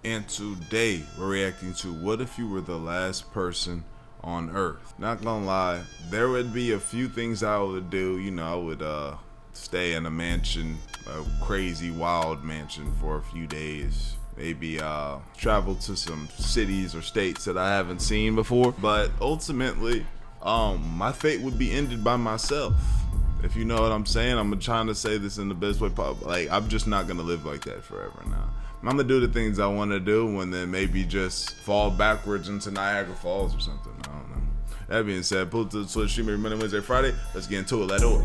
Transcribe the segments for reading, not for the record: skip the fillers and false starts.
and today we're reacting to what if you were the last person on Earth. Not gonna lie, there would be a few things I would do. You know, I would stay in a mansion, a crazy wild mansion for a few days. Maybe travel to some cities or states that I haven't seen before. But ultimately, my fate would be ended by myself. If you know what I'm saying, I'm trying to say this in the best way possible. Like, I'm just not gonna live like that forever now. I'm gonna do the things I want to do and then maybe just fall backwards into Niagara Falls or something. I don't know. That being said, pull to the Twitch stream every Monday, Wednesday, Friday. Let's get into it. Let's do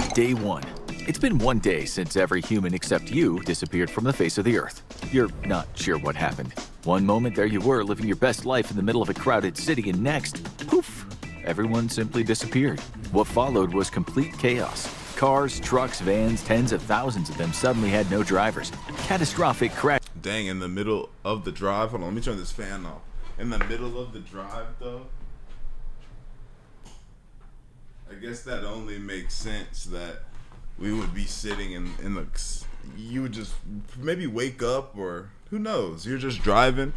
it. Day 1. It's been one day since every human except you disappeared from the face of the earth. You're not sure what happened. One moment there you were living your best life in the middle of a crowded city, and next, poof, everyone simply disappeared. What followed was complete chaos. Cars, trucks, vans, tens of thousands of them suddenly had no drivers. Catastrophic crash. Dang, in the middle of the drive? Hold on, let me turn this fan off. In the middle of the drive, though? I guess that only makes sense that we would be sitting in the, you would just maybe wake up, or who knows, you're just driving,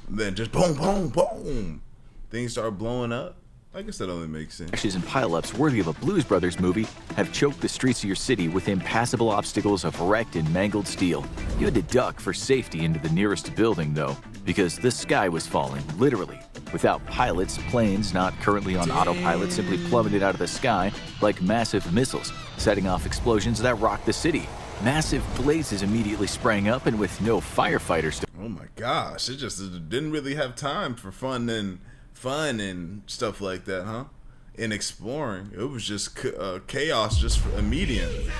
then just boom, boom, boom, things start blowing up. I guess that only makes sense. Crashes and pileups worthy of a Blues Brothers movie have choked the streets of your city with impassable obstacles of wrecked and mangled steel. You had to duck for safety into the nearest building, though, because the sky was falling, literally. Without pilots, planes not currently on autopilot simply plummeted out of the sky like massive missiles, setting off explosions that rocked the city. Massive blazes immediately sprang up, and with no firefighters to— oh my gosh, it just didn't really have time for fun and stuff like that, huh? And exploring. It was just chaos just immediately.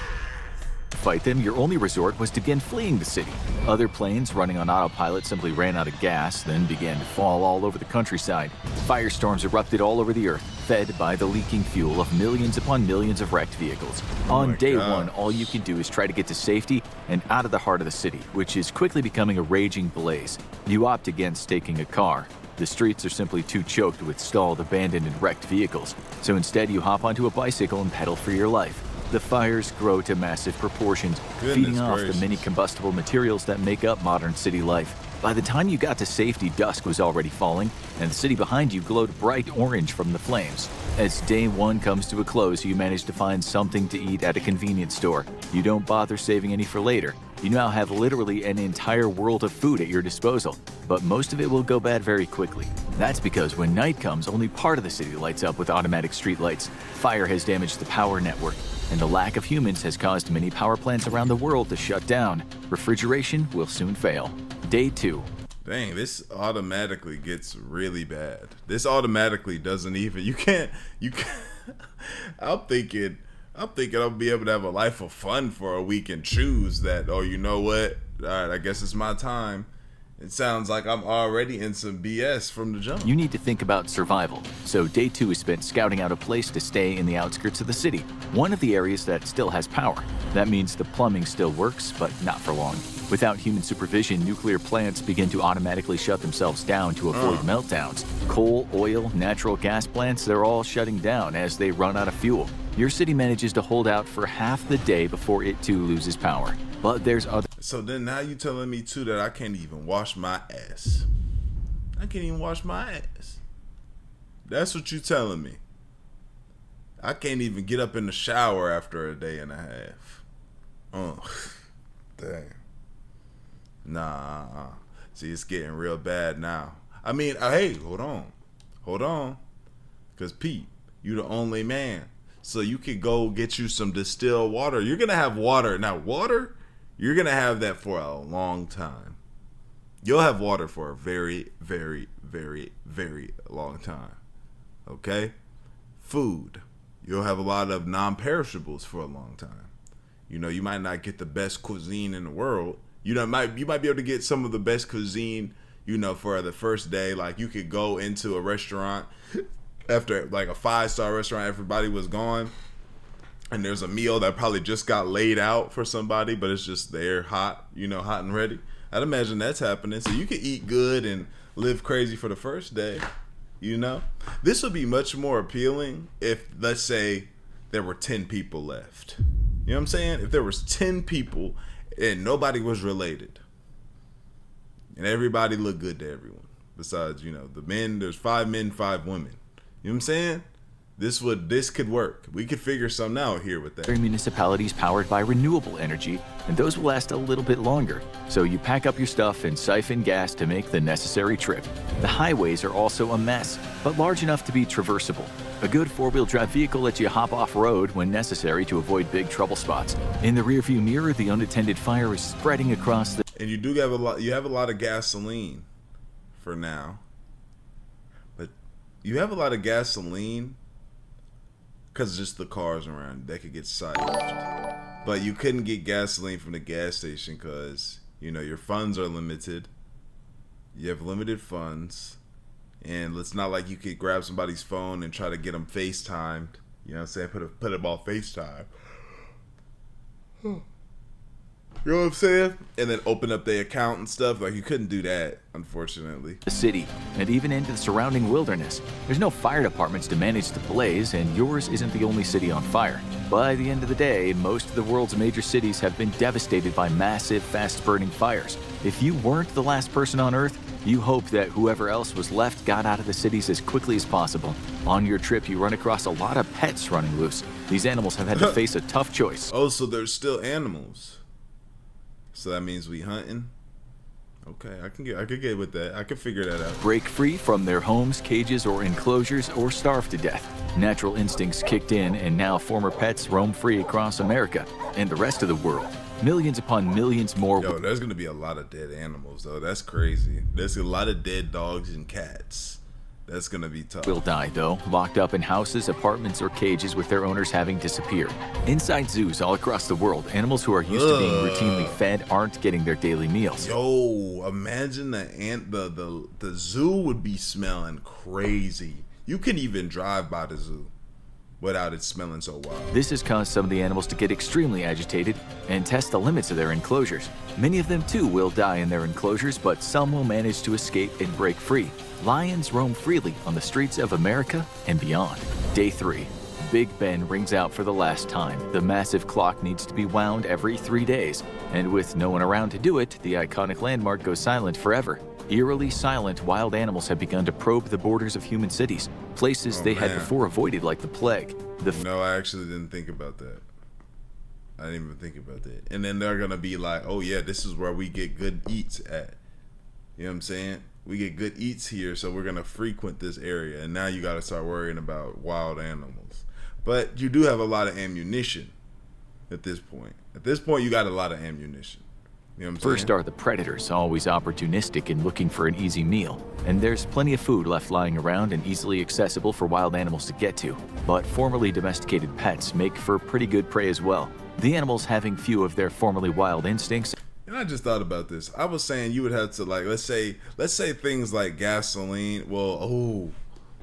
Fight them, your only resort was to begin fleeing the city. Other planes running on autopilot simply ran out of gas, then began to fall all over the countryside. Firestorms erupted all over the earth, fed by the leaking fuel of millions upon millions of wrecked vehicles. On day 1, all you can do is try to get to safety and out of the heart of the city, which is quickly becoming a raging blaze. You opt against taking a car. The streets are simply too choked with stalled, abandoned, and wrecked vehicles. So instead, you hop onto a bicycle and pedal for your life. The fires grow to massive proportions, feeding off the many combustible materials that make up modern city life. By the time you got to safety, dusk was already falling, and the city behind you glowed bright orange from the flames. As day 1 comes to a close, you manage to find something to eat at a convenience store. You don't bother saving any for later. You now have literally an entire world of food at your disposal, but most of it will go bad very quickly. That's because when night comes, only part of the city lights up with automatic streetlights. Fire has damaged the power network, and the lack of humans has caused many power plants around the world to shut down. Refrigeration will soon fail. Day 2. Dang, this automatically gets really bad. This automatically doesn't even, you can't, I'm thinking I'll be able to have a life of fun for a week and choose that, oh, you know what? All right, I guess it's my time. It sounds like I'm already in some BS from the jump. You need to think about survival. So day 2 is spent scouting out a place to stay in the outskirts of the city, one of the areas that still has power. That means the plumbing still works, but not for long. Without human supervision, nuclear plants begin to automatically shut themselves down to avoid meltdowns. Coal, oil, natural gas plants, they're all shutting down as they run out of fuel. Your city manages to hold out for half the day before it too loses power. But there's other— so then now you telling me too that I can't even wash my ass. I can't even wash my ass. That's what you telling me. I can't even get up in the shower after a day and a half. Oh, dang. Nah. See, it's getting real bad now. I mean, hey, hold on. Cause Pete, you the only man. So you could go get you some distilled water. You're gonna have water. Now water, you're gonna have that for a long time. You'll have water for a very, very, very, very long time. Okay? Food. You'll have a lot of non-perishables for a long time. You know, you might not get the best cuisine in the world. You might be able to get some of the best cuisine, you know, for the first day. Like, you could go into a restaurant after like a 5-star restaurant, everybody was gone, and there's a meal that probably just got laid out for somebody, but it's just there hot, you know, hot and ready. I'd imagine that's happening. So you could eat good and live crazy for the first day, you know. This would be much more appealing if, let's say, there were 10 people left. You know what I'm saying? If there was 10 people and nobody was related, and everybody looked good to everyone, besides, you know, the men, there's 5 men, 5 women. You know what I'm saying? This could work. We could figure something out here with that. Municipalities powered by renewable energy, and those will last a little bit longer. So you pack up your stuff and siphon gas to make the necessary trip. The highways are also a mess, but large enough to be traversable. A good 4-wheel drive vehicle lets you hop off-road when necessary to avoid big trouble spots. In the rearview mirror, the unattended fire is spreading across the... And you do have a lot of gasoline for now. But you have a lot of gasoline because just the cars around that could get siphoned. But you couldn't get gasoline from the gas station because, you know, your funds are limited. You have limited funds. And it's not like you could grab somebody's phone and try to get them FaceTimed. You know what I'm saying? Put them on FaceTime. You know what I'm saying? And then open up their account and stuff. Like, you couldn't do that, unfortunately. The city, and even into the surrounding wilderness. There's no fire departments to manage the blaze, and yours isn't the only city on fire. By the end of the day, most of the world's major cities have been devastated by massive, fast-burning fires. If you weren't the last person on Earth, you hope that whoever else was left got out of the cities as quickly as possible. On your trip, you run across a lot of pets running loose. These animals have had to face a tough choice. Oh, so there's still animals. So that means we hunting? Okay, I could get with that. I can figure that out. Break free from their homes, cages, or enclosures, or starve to death. Natural instincts kicked in, and now former pets roam free across America and the rest of the world. Millions upon millions more. Yo, there's gonna be a lot of dead animals, though. That's crazy. There's a lot of dead dogs and cats. That's gonna be tough. Will die, though, locked up in houses, apartments, or cages with their owners having disappeared. Inside zoos all across the world, animals who are used to being routinely fed aren't getting their daily meals. Yo, imagine the zoo would be smelling crazy. You can even drive by the zoo without it smelling so wild. This has caused some of the animals to get extremely agitated and test the limits of their enclosures. Many of them, too, will die in their enclosures, but some will manage to escape and break free. Lions roam freely on the streets of America and beyond. Day 3. Big Ben rings out for the last time. The massive clock needs to be wound every 3 days, and with no one around to do it, the iconic landmark goes silent forever. Eerily silent, wild animals have begun to probe the borders of human cities, places they had before avoided like the plague. No, I actually didn't think about that. I didn't even think about that. And then they're gonna be like, oh yeah, this is where we get good eats at. You know what I'm saying? We get good eats here, so we're gonna frequent this area. And now you gotta start worrying about wild animals. But you do have a lot of ammunition at this point. At this point, you got a lot of ammunition. You know what I'm saying? First are the predators, always opportunistic and looking for an easy meal. And there's plenty of food left lying around and easily accessible for wild animals to get to. But formerly domesticated pets make for pretty good prey as well. The animals having few of their formerly wild instincts. And I just thought about this. I was saying you would have to, like, let's say things like gasoline. Well,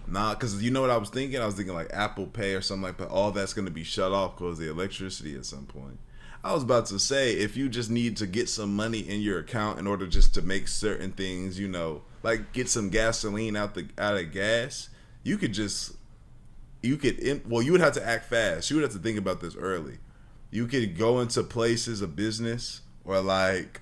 because you know what I was thinking? I was thinking like Apple Pay or something like that. But all that's going to be shut off because of the electricity at some point. I was about to say, if you just need to get some money in your account in order just to make certain things, you know, like get some gasoline out of gas, you would have to act fast. You would have to think about this early. You could go into places of business, or like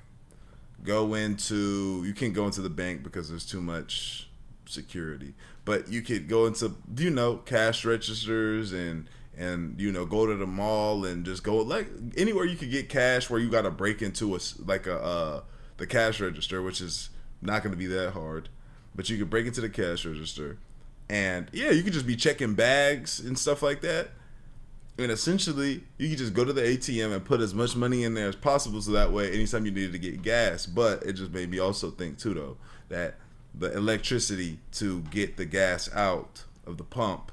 you can't go into the bank because there's too much security, but you could go into, you know, cash registers and you know, go to the mall and just go like anywhere you could get cash where you got to break into the cash register, which is not going to be that hard, but you could break into the cash register and yeah, you could just be checking bags and stuff like that. And essentially, you can just go to the ATM and put as much money in there as possible, so that way, anytime you needed to get gas. But it just made me also think too, though, that the electricity to get the gas out of the pump.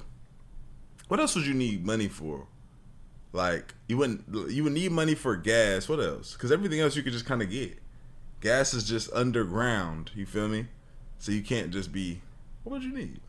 What else would you need money for? Like you would need money for gas. What else? Because everything else you could just kind of get. Gas is just underground. You feel me? So you can't just be. What would you need?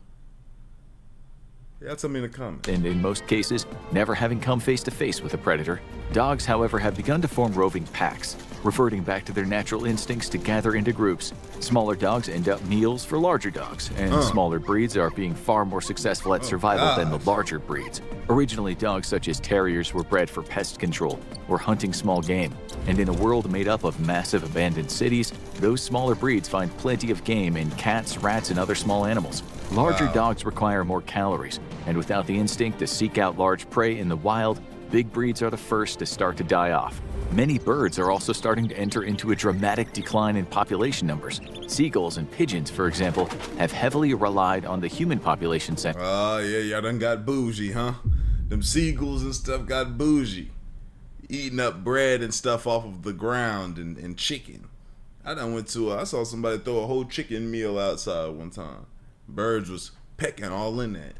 Yeah, tell me in the comments. And in most cases, never having come face to face with a predator. Dogs, however, have begun to form roving packs. reverting back to their natural instincts to gather into groups. Smaller dogs end up meals for larger dogs, and smaller breeds are being far more successful at survival than the larger breeds. Originally, dogs such as terriers were bred for pest control or hunting small game, and in a world made up of massive abandoned cities, those smaller breeds find plenty of game in cats, rats, and other small animals. Larger dogs require more calories, and without the instinct to seek out large prey in the wild, big breeds are the first to start to die off. Many birds are also starting to enter into a dramatic decline in population numbers. Seagulls and pigeons, for example, have heavily relied on the human population center. Oh, yeah, y'all done got bougie, huh? Them seagulls and stuff got bougie. Eating up bread and stuff off of the ground and chicken. I saw somebody throw a whole chicken meal outside one time. Birds was pecking all in that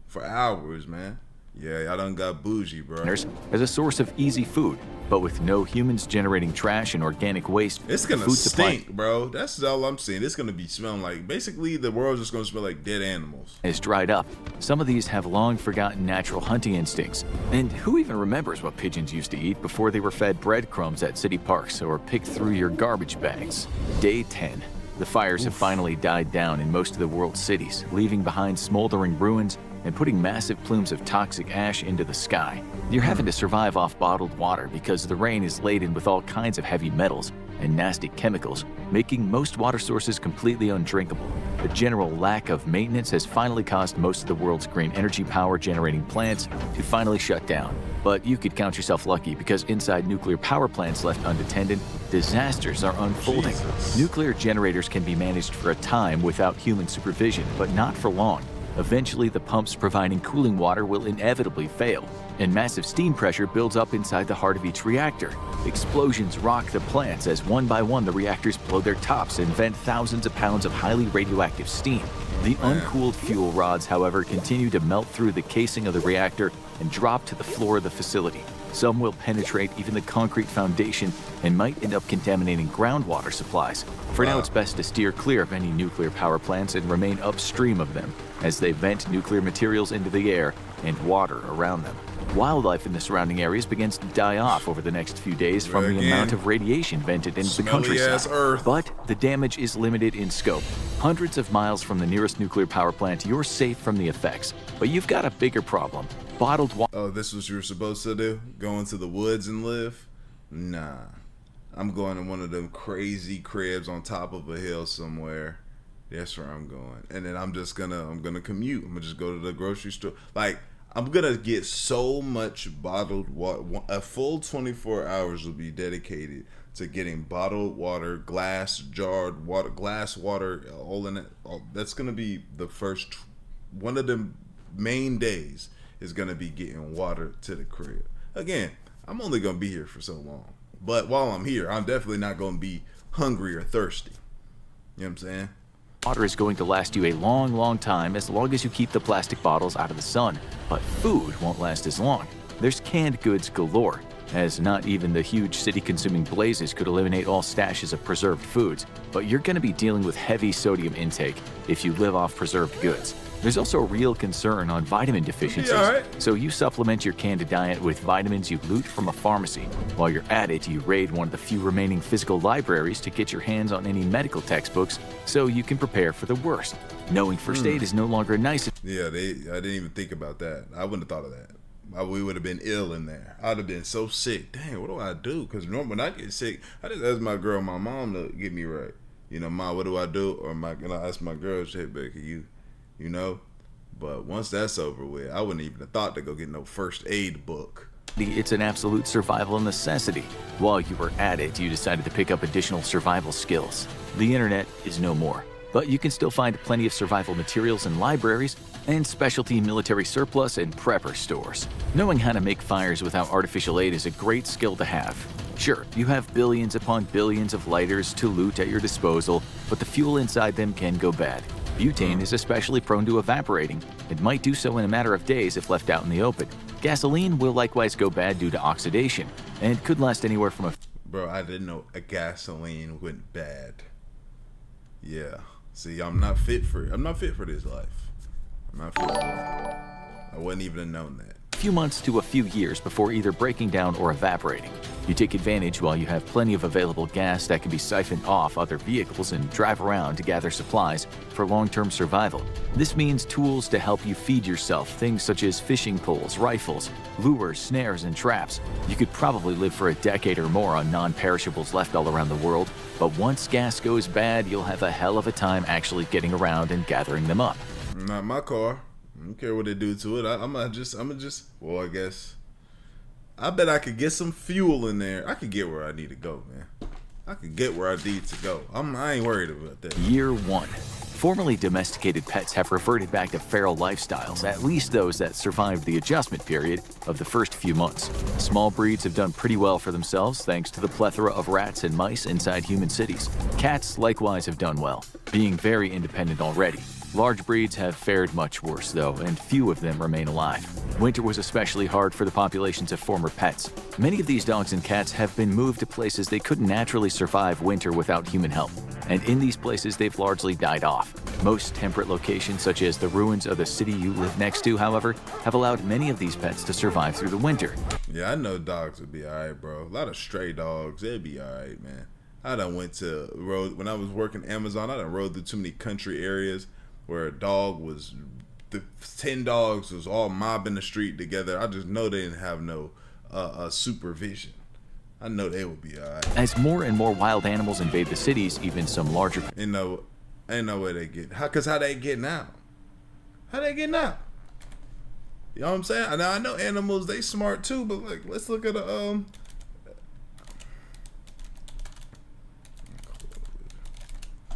for hours, man. Yeah, y'all done got bougie, bro. As a source of easy food, but with no humans generating trash and organic waste. It's gonna stink, bro. That's all I'm saying. It's gonna be smelling like, basically the world's just gonna smell like dead animals. Is dried up. Some of these have long forgotten natural hunting instincts. And who even remembers what pigeons used to eat before they were fed breadcrumbs at city parks or picked through your garbage bags? Day 10. The fires have finally died down in most of the world's cities, leaving behind smoldering ruins and putting massive plumes of toxic ash into the sky. You're having to survive off bottled water because the rain is laden with all kinds of heavy metals and nasty chemicals, making most water sources completely undrinkable. The general lack of maintenance has finally caused most of the world's green energy power generating plants to finally shut down. But you could count yourself lucky because inside nuclear power plants left unattended, disasters are unfolding. Jesus. Nuclear generators can be managed for a time without human supervision, but not for long. Eventually, the pumps providing cooling water will inevitably fail, and massive steam pressure builds up inside the heart of each reactor. Explosions rock the plants as one by one the reactors blow their tops and vent thousands of pounds of highly radioactive steam. The uncooled fuel rods, however, continue to melt through the casing of the reactor and drop to the floor of the facility. Some will penetrate even the concrete foundation and might end up contaminating groundwater supplies. For now, it's best to steer clear of any nuclear power plants and remain upstream of them, as they vent nuclear materials into the air and water around them. Wildlife in the surrounding areas begins to die off over the next few days from the amount of radiation vented into the countryside. But the damage is limited in scope. Hundreds of miles from the nearest nuclear power plant, you're safe from the effects. But you've got a bigger problem. Bottled water. Oh, this is what you were supposed to do? Go into the woods and live? Nah. I'm going to one of them crazy cribs on top of a hill somewhere. That's where I'm going. And then I'm gonna commute. I'm gonna just go to the grocery store. Like, I'm gonna get so much bottled water. A full 24 hours will be dedicated to getting bottled water, glass, jarred water, glass water, all in it. That's gonna be the first, one of the main days is gonna be getting water to the crib. Again, I'm only gonna be here for so long. But while I'm here, I'm definitely not gonna be hungry or thirsty. You know what I'm saying? Water is going to last you a long, long time as long as you keep the plastic bottles out of the sun. But food won't last as long. There's canned goods galore, as not even the huge city-consuming blazes could eliminate all stashes of preserved foods. But you're going to be dealing with heavy sodium intake if you live off preserved goods. There's also a real concern on vitamin deficiencies, so you supplement your canned diet with vitamins you loot from a pharmacy. While you're at it, you raid one of the few remaining physical libraries to get your hands on any medical textbooks so you can prepare for the worst. Knowing first aid is no longer nice. Yeah, I didn't even think about that. I wouldn't have thought of that. We would have been ill in there. I'd have been so sick. Dang, what do I do? Because normally when I get sick, I just ask my mom to get me right. You know, Mom, what do I do? Or I ask my girl, hey, Becky, you know? But once that's over with, I wouldn't even have thought to go get no first aid book. It's an absolute survival necessity. While you were at it, you decided to pick up additional survival skills. The internet is no more, but you can still find plenty of survival materials in libraries and specialty military surplus and prepper stores. Knowing how to make fires without artificial aid is a great skill to have. Sure, you have billions upon billions of lighters to loot at your disposal, but the fuel inside them can go bad. Butane is especially prone to evaporating. It might do so in a matter of days if left out in the open. Gasoline will likewise go bad due to oxidation, and could last anywhere from a... Bro, I didn't know a gasoline went bad. Yeah. See, I'm not fit for this life. I'm not fit for it. I wouldn't even have known that. few months to a few years before either breaking down or evaporating. You take advantage while you have plenty of available gas that can be siphoned off other vehicles and drive around to gather supplies for long-term survival. This means tools to help you feed yourself, things such as fishing poles, rifles, lures, snares, and traps. You could probably live for a decade or more on non-perishables left all around the world, but once gas goes bad, you'll have a hell of a time actually getting around and gathering them up. Not my car. I don't care what they do to it. Well, I guess. I bet I could get some fuel in there. I could get where I need to go, man. I could get where I need to go. I ain't worried about that. Year 1. Formerly domesticated pets have reverted back to feral lifestyles, at least those that survived the adjustment period of the first few months. Small breeds have done pretty well for themselves thanks to the plethora of rats and mice inside human cities. Cats likewise have done well, being very independent already. Large breeds have fared much worse, though, and few of them remain alive. Winter was especially hard for the populations of former pets. Many of these dogs and cats have been moved to places they couldn't naturally survive winter without human help, and in these places they've largely died off. Most temperate locations, such as the ruins of the city you live next to, however, have allowed many of these pets to survive through the winter. Yeah, I know dogs would be alright, bro. A lot of stray dogs, they'd be alright, man. I done went to road, when I was working Amazon, I done rode through too many country areas where a dog was, the 10 dogs was all mobbing the street together. I just know they didn't have no supervision. I know they would be alright. As more and more wild animals invade the cities, even some larger... Ain't no way they get, how they getting out? How they getting out? You know what I'm saying? Now I know animals, they smart too, but like, let's look at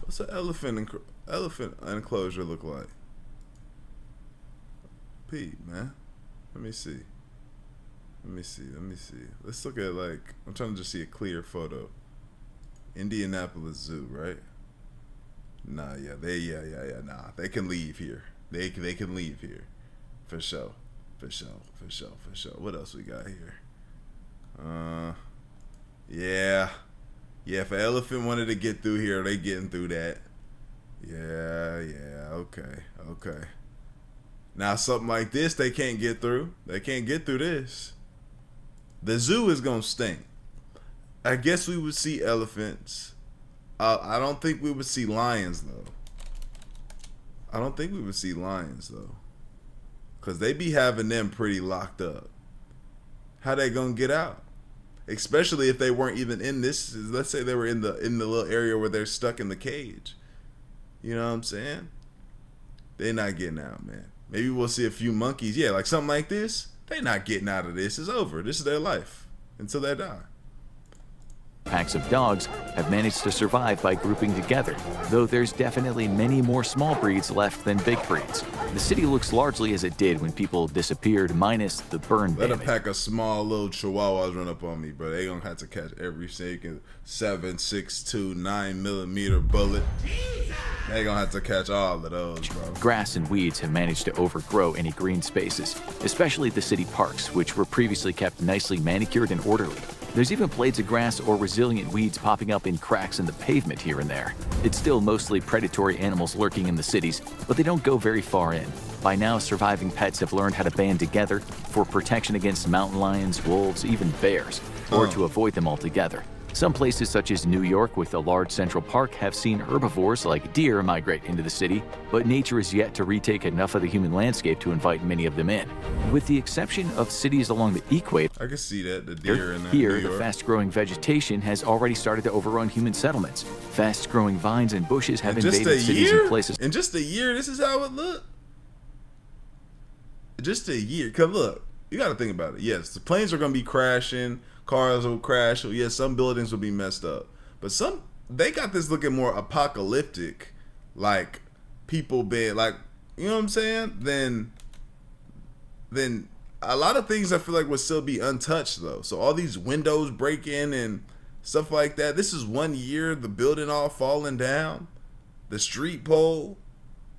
what's an elephant enclosure look like? Pete, man. Let me see. Let's look at, like, I'm trying to just see a clear photo. Indianapolis Zoo, right? Nah, yeah, nah. They can leave here. They can leave here. For sure. What else we got here? Yeah. Yeah, if an elephant wanted to get through here, they getting through that. Yeah, okay. Now something like this, they can't get through. They can't get through this. The zoo is gonna stink. I guess we would see elephants. I don't think we would see lions though. Cause they be having them pretty locked up. How they gonna get out? Especially if they weren't even in this. Let's say they were in the little area where they're stuck in the cage. You know what I'm saying? They're not getting out, man. Maybe we'll see a few monkeys. Yeah, like something like this. They're not getting out of this. It's over. This is their life until they die. Packs of dogs have managed to survive by grouping together, though there's definitely many more small breeds left than big breeds. The city looks largely as it did when people disappeared, minus the burn damage. Let a pack of small little chihuahuas run up on me, bro. They gonna have to catch every single 7.62 9mm bullet. They gonna have to catch all of those, bro. Grass and weeds have managed to overgrow any green spaces, especially the city parks, which were previously kept nicely manicured and orderly. There's even blades of grass or resilient weeds popping up in cracks in the pavement here and there. It's still mostly predatory animals lurking in the cities, but they don't go very far in. By now, surviving pets have learned how to band together for protection against mountain lions, wolves, even bears, or to avoid them altogether. Some places such as New York with a large central park have seen herbivores like deer migrate into the city, but nature is yet to retake enough of the human landscape to invite many of them in. With the exception of cities along the equator, I can see that, the deer in here, the fast-growing vegetation has already started to overrun human settlements. Fast-growing vines and bushes have invaded cities and places. In just a year, this is how it looked? Just a year. Cause look, you gotta think about it. Yes, the planes are gonna be crashing, cars will crash. Yes, some buildings will be messed up, but they got this looking more apocalyptic, like people being like, you know what I'm saying? Then a lot of things I feel like would still be untouched though. So all these windows breaking and stuff like that. This is 1 year, the building all falling down, the street pole.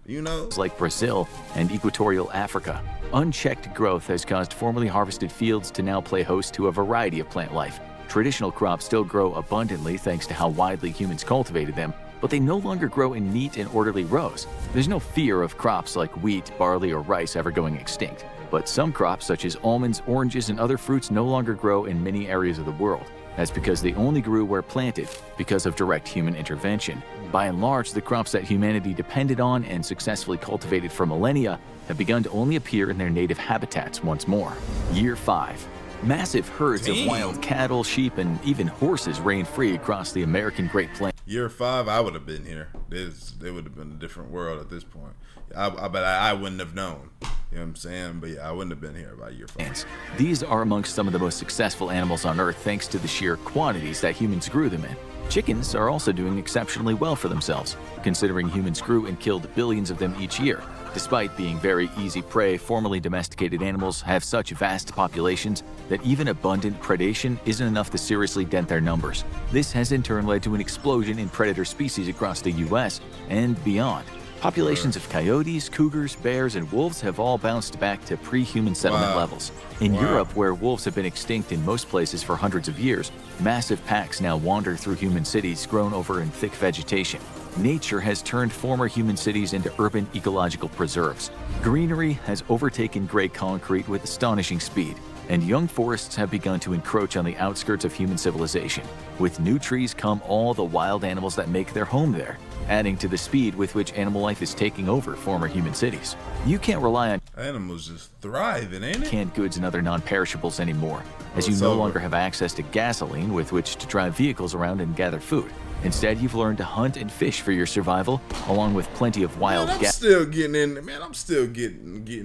You know, like Brazil and equatorial Africa. Unchecked growth has caused formerly harvested fields to now play host to a variety of plant life. Traditional crops still grow abundantly thanks to how widely humans cultivated them, but they no longer grow in neat and orderly rows. There's no fear of crops like wheat, barley, or rice ever going extinct. But some crops, such as almonds, oranges, and other fruits, no longer grow in many areas of the world. That's because they only grew where planted because of direct human intervention. By and large, the crops that humanity depended on and successfully cultivated for millennia have begun to only appear in their native habitats once more. Year 5. Massive herds of wild cattle, sheep, and even horses reign free across the American Great Plains. Year 5, I would have been here. It would have been a different world at this point. But I wouldn't have known. You know what I'm saying? But yeah, I wouldn't have been here by year 5. These are amongst some of the most successful animals on Earth thanks to the sheer quantities that humans grew them in. Chickens are also doing exceptionally well for themselves, considering humans grew and killed billions of them each year. Despite being very easy prey, formerly domesticated animals have such vast populations that even abundant predation isn't enough to seriously dent their numbers. This has in turn led to an explosion in predator species across the US and beyond. Populations of coyotes, cougars, bears, and wolves have all bounced back to pre-human settlement levels. In Europe, where wolves have been extinct in most places for hundreds of years, massive packs now wander through human cities grown over in thick vegetation. Nature has turned former human cities into urban ecological preserves. Greenery has overtaken gray concrete with astonishing speed, and young forests have begun to encroach on the outskirts of human civilization. With new trees come all the wild animals that make their home there, adding to the speed with which animal life is taking over former human cities. You can't rely on animals just thriving, ain't it? Canned goods and other non-perishables anymore, as you no longer have access to gasoline with which to drive vehicles around and gather food. Instead, you've learned to hunt and fish for your survival, along with plenty of wild I'm still getting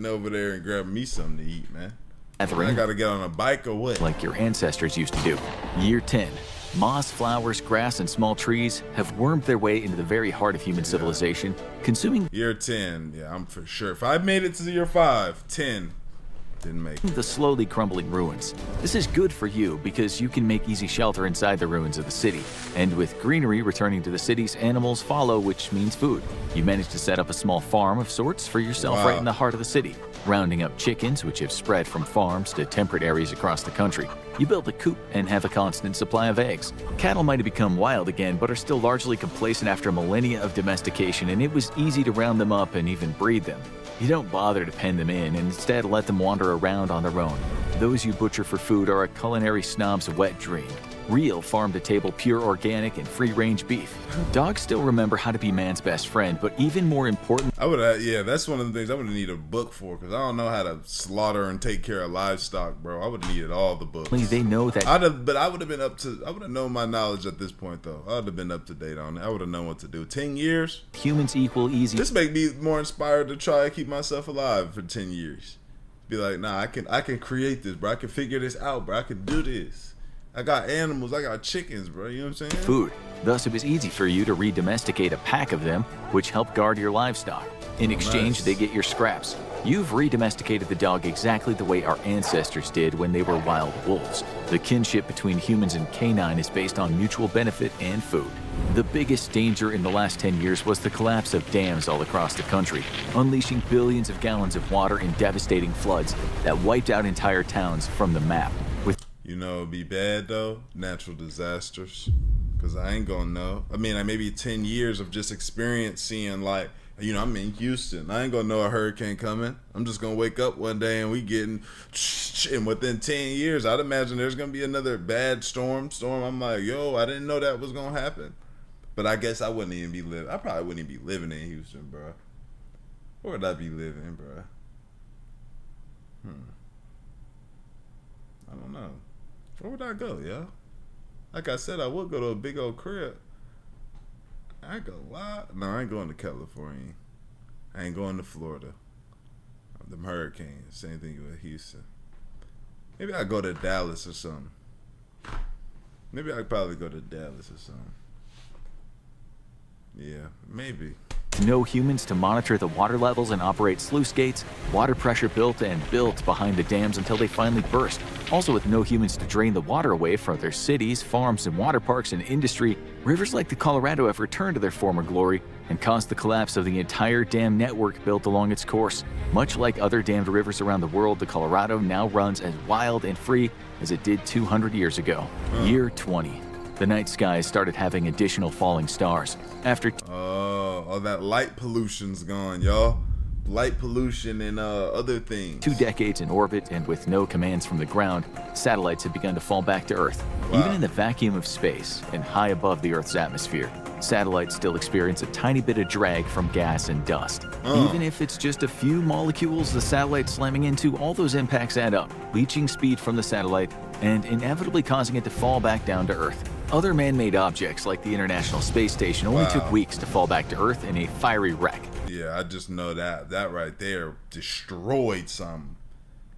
over there and grabbing me something to eat, man. I gotta get on a bike or what? Like your ancestors used to do. Year 10. Moss, flowers, grass, and small trees have wormed their way into the very heart of human civilization, consuming Year 10, yeah, I'm for sure. If I made it to year 5, 10 didn't make it. The slowly crumbling ruins. This is good for you because you can make easy shelter inside the ruins of the city. And with greenery returning to the cities, animals follow, which means food. You managed to set up a small farm of sorts for yourself right in the heart of the city, rounding up chickens, which have spread from farms to temperate areas across the country. You build a coop and have a constant supply of eggs. Cattle might have become wild again, but are still largely complacent after millennia of domestication, and it was easy to round them up and even breed them. You don't bother to pen them in, and instead let them wander around on their own. Those you butcher for food are a culinary snob's wet dream. Real farm-to-table, pure organic, and free-range beef. Dogs still remember how to be man's best friend, but even more important... that's one of the things I would need a book for, because I don't know how to slaughter and take care of livestock, bro. I would have needed all the books. They know that... I would have known my knowledge at this point, though. I would have been up to date on it. I would have known what to do. 10 years? Humans equal easy. This make me more inspired to try to keep myself alive for 10 years. Be like, nah, I can create this, bro. I can figure this out, bro. I can do this. I got animals, I got chickens, bro, you know what I'm saying? Food. Thus, it was easy for you to re-domesticate a pack of them, which helped guard your livestock. In exchange, they get your scraps. You've re-domesticated the dog exactly the way our ancestors did when they were wild wolves. The kinship between humans and canine is based on mutual benefit and food. The biggest danger in the last 10 years was the collapse of dams all across the country, unleashing billions of gallons of water in devastating floods that wiped out entire towns from the map. You know, it'd be bad though, natural disasters, because I ain't gonna know. I mean, maybe 10 years of just experience seeing, like, you know, I'm in Houston. I ain't gonna know a hurricane coming. I'm just gonna wake up one day and we getting, and within 10 years, I'd imagine there's gonna be another bad storm. I'm like, yo, I didn't know that was gonna happen. But I guess I wouldn't even be living. I probably wouldn't even be living in Houston, bro. Where would I be living, bro? I don't know. Where would I go, yo? Like I said, I would go to a big old crib. I ain't gonna lie. No, I ain't going to California. I ain't going to Florida. Them hurricanes. Same thing with Houston. Maybe I go to Dallas or something. Maybe I'd probably go to Dallas or something. Yeah, maybe. No humans to monitor the water levels and operate sluice gates, water pressure built behind the dams until they finally burst. Also with no humans to drain the water away from their cities, farms, and water parks and industry, rivers like the Colorado have returned to their former glory and caused the collapse of the entire dam network built along its course. Much like other dammed rivers around the world, the Colorado now runs as wild and free as it did 200 years ago. Year 20. The night skies started having additional falling stars. After all that light pollution's gone, y'all. light pollution and other things. 2 decades in orbit and with no commands from the ground, satellites have begun to fall back to Earth. Wow. Even in the vacuum of space and high above the Earth's atmosphere, satellites still experience a tiny bit of drag from gas and dust. Even if it's just a few molecules the satellite slamming into, all those impacts add up, leaching speed from the satellite and inevitably causing it to fall back down to Earth. Other man-made objects like the International Space Station only took weeks to fall back to Earth in a fiery wreck. Yeah, I just know that right there destroyed something.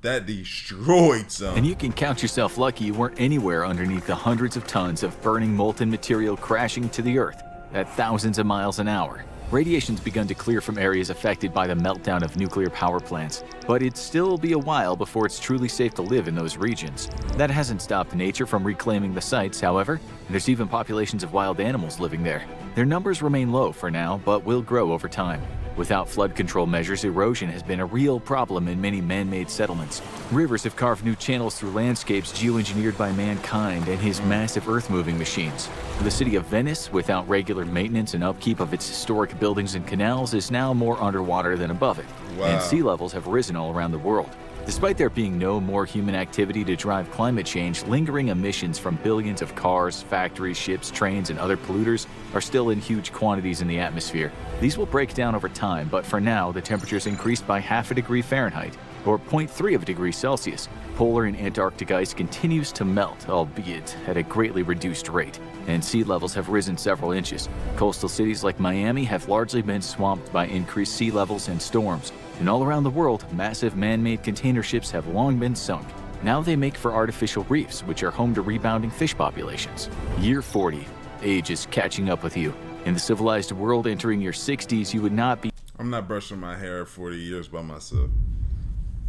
That destroyed something. And you can count yourself lucky you weren't anywhere underneath the hundreds of tons of burning molten material crashing to the Earth at thousands of miles an hour. Radiation's begun to clear from areas affected by the meltdown of nuclear power plants, but it'd still be a while before it's truly safe to live in those regions. That hasn't stopped nature from reclaiming the sites, however, and there's even populations of wild animals living there. Their numbers remain low for now, but will grow over time. Without flood control measures, erosion has been a real problem in many man-made settlements. Rivers have carved new channels through landscapes geoengineered by mankind and his massive earth-moving machines. The city of Venice, without regular maintenance and upkeep of its historic buildings and canals, is now more underwater than above it. Wow. And sea levels have risen all around the world. Despite there being no more human activity to drive climate change, lingering emissions from billions of cars, factories, ships, trains, and other polluters are still in huge quantities in the atmosphere. These will break down over time, but for now, the temperature's increased by 0.5 degree Fahrenheit, or 0.3 of a degree Celsius. Polar and Antarctic ice continues to melt, albeit at a greatly reduced rate, and sea levels have risen several inches. Coastal cities like Miami have largely been swamped by increased sea levels and storms. And all around the world, massive man-made container ships have long been sunk. Now they make for artificial reefs, which are home to rebounding fish populations. Year 40. Age is catching up with you. In the civilized world entering your 60s, you would not be... I'm not brushing my hair 40 years by myself.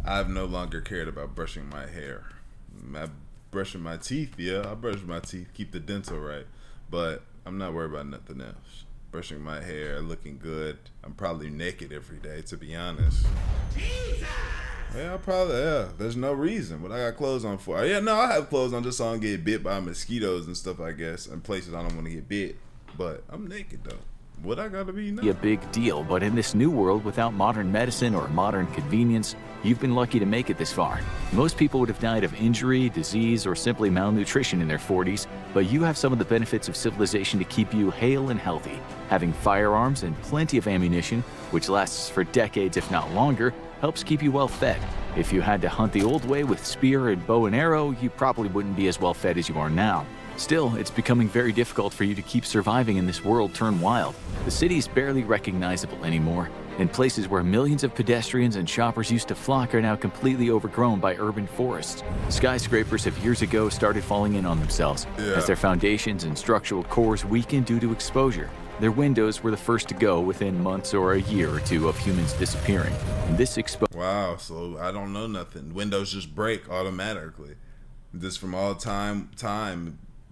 I've no longer cared about brushing my hair. Brushing my teeth, yeah, I brush my teeth, keep the dental right. But I'm not worried about nothing else. Brushing my hair, looking good. I'm probably naked every day, to be honest. Yeah, there's no reason. What I got clothes on for? Yeah, no, I have clothes on just so I don't get bit by mosquitoes and stuff, I guess, and places I don't want to get bit. But I'm naked, though. What I gotta be now? A big deal, but in this new world without modern medicine or modern convenience, you've been lucky to make it this far. Most people would have died of injury, disease, or simply malnutrition in their 40s, but you have some of the benefits of civilization to keep you hale and healthy. Having firearms and plenty of ammunition, which lasts for decades if not longer, helps keep you well fed. If you had to hunt the old way with spear and bow and arrow, you probably wouldn't be as well fed as you are now. Still, it's becoming very difficult for you to keep surviving in this world turned wild. The city's barely recognizable anymore, and places where millions of pedestrians and shoppers used to flock are now completely overgrown by urban forests. Skyscrapers have years ago started falling in on themselves as their foundations and structural cores weakened due to exposure. Their windows were the first to go within months or a year or two of humans disappearing. And this Wow, so I don't know nothing. Windows just break automatically. Just from all time,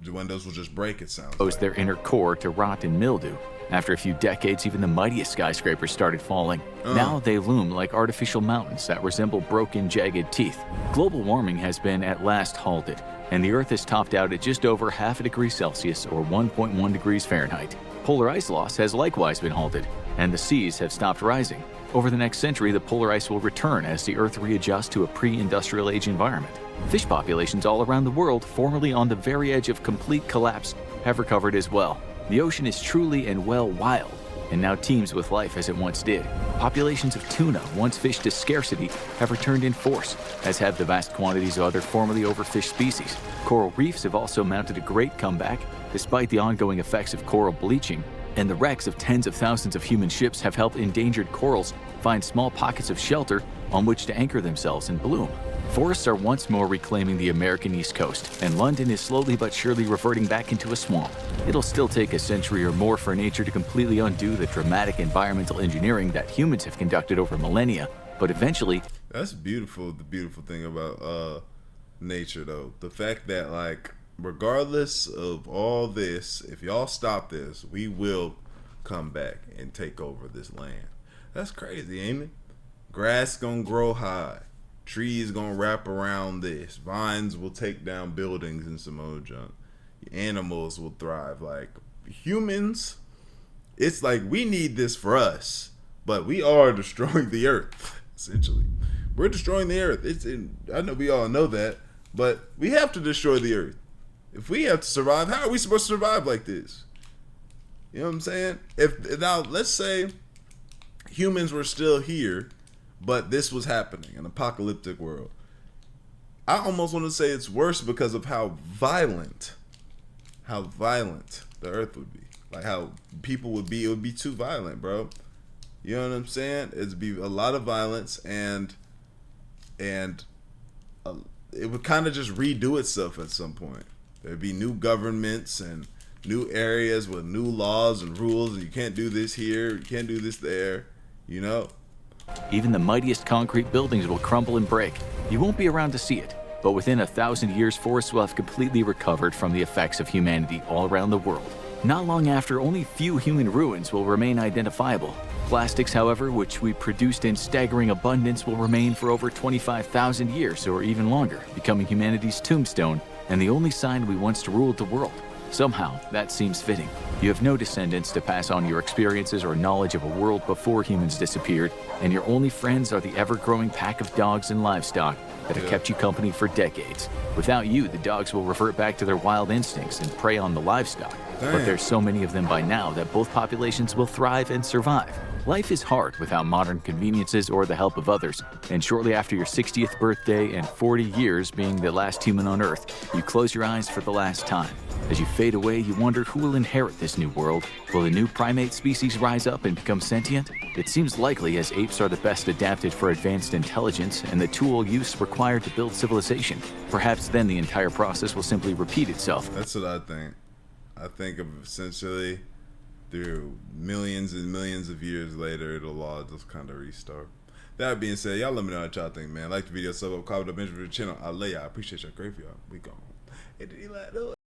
the windows will just break, it sounds like. Their inner core to rot and mildew. After a few decades, even the mightiest skyscrapers started falling. Now they loom like artificial mountains that resemble broken, jagged teeth. Global warming has been at last halted, and the Earth has topped out at just over 0.5 degree Celsius or 1.1 degrees Fahrenheit. Polar ice loss has likewise been halted, and the seas have stopped rising. Over the next century, the polar ice will return as the Earth readjusts to a pre-industrial age environment. Fish populations all around the world, formerly on the very edge of complete collapse, have recovered as well. The ocean is truly and well wild, and now teems with life as it once did. Populations of tuna, once fished to scarcity, have returned in force, as have the vast quantities of other formerly overfished species. Coral reefs have also mounted a great comeback, despite the ongoing effects of coral bleaching, and the wrecks of tens of thousands of human ships have helped endangered corals find small pockets of shelter on which to anchor themselves and bloom. Forests are once more reclaiming the American East Coast, and London is slowly but surely reverting back into a swamp. It'll still take a century or more for nature to completely undo the dramatic environmental engineering that humans have conducted over millennia, but eventually... That's beautiful, the beautiful thing about nature, though. The fact that, like, regardless of all this, if y'all stop this, we will come back and take over this land. That's crazy, ain't it? Grass gonna grow high. Trees gonna wrap around this. Vines will take down buildings and some old junk. Animals will thrive. Like humans, it's like we need this for us. But we are destroying the earth, essentially. We're destroying the earth. I know we all know that, but we have to destroy the earth. If we have to survive, how are we supposed to survive like this? You know what I'm saying? Now, let's say humans were still here, but this was happening, an apocalyptic world. I almost want to say it's worse because of how violent the earth would be. Like how people would be. It would be too violent, bro. You know what I'm saying? It'd be a lot of violence, and it would kind of just redo itself at some point. There'd be new governments and new areas with new laws and rules, and you can't do this here, you can't do this there, you know? Even the mightiest concrete buildings will crumble and break. You won't be around to see it, but within 1,000 years, forests will have completely recovered from the effects of humanity all around the world. Not long after, only few human ruins will remain identifiable. Plastics, however, which we produced in staggering abundance, will remain for over 25,000 years or even longer, becoming humanity's tombstone and the only sign we once ruled the world. Somehow, that seems fitting. You have no descendants to pass on your experiences or knowledge of a world before humans disappeared, and your only friends are the ever-growing pack of dogs and livestock that have kept you company for decades. Without you, the dogs will revert back to their wild instincts and prey on the livestock. Damn. But there's so many of them by now that both populations will thrive and survive. Life is hard without modern conveniences or the help of others, and shortly after your 60th birthday and 40 years being the last human on Earth, you close your eyes for the last time. As you fade away, you wonder who will inherit this new world. Will a new primate species rise up and become sentient? It seems likely, as apes are the best adapted for advanced intelligence and the tool use required to build civilization. Perhaps then the entire process will simply repeat itself. That's what I think. I think of essentially through millions and millions of years later, it'll all just kind of restart. That being said, y'all let me know what y'all think, man. Like the video, sub up, comment, mention for the channel. I love y'all. I appreciate y'all. Great for y'all. We gone.